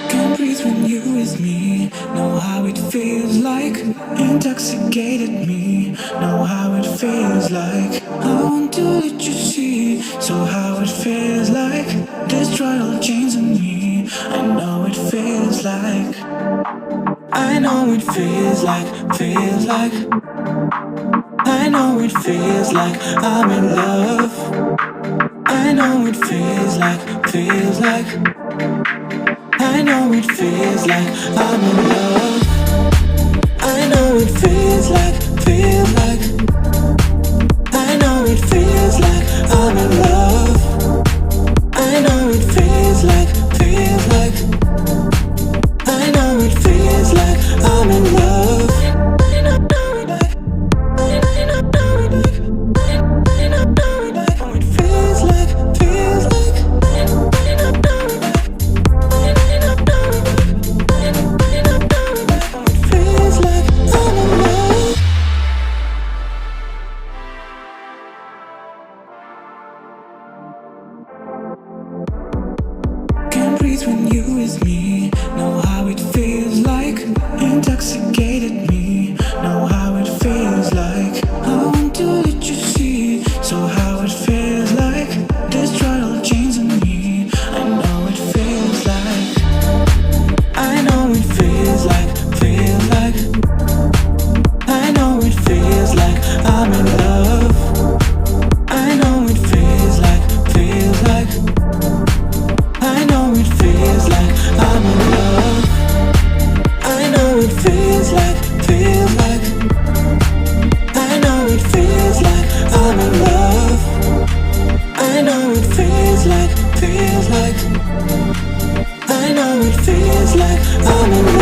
Can't breathe when you with me. Know how it feels like. Intoxicated me. Know how it feels like. I want to let you see. So how it feels like. Destroy all chains on me. I know it feels like. I know it feels like. Feels like. I know it feels like I'm in love. I know it feels like. Feels like. I know it feels like I'm in love. I know it feels like, feels like. I know it feels like I'm in love. I know it feels like, feels like. I know it feels like I'm in love. I know it like, I know it like, I know it like. Oh, it feels like, feels like. I know it like. Can't breathe when you with me. Know how it feels like. Intoxicated me. Know how it feels like. I want to let you see. So how it feels like. Destroy all chains on me. I know it feels like. I know it feels like. Feels like. I know it feels like I'm in love. I know it feels like. Feels like. I know it feels like I'm in love. I know it feels like, feels like. I know it feels like I'm in love. I know it feels like, feels like. I know it feels like I'm in love.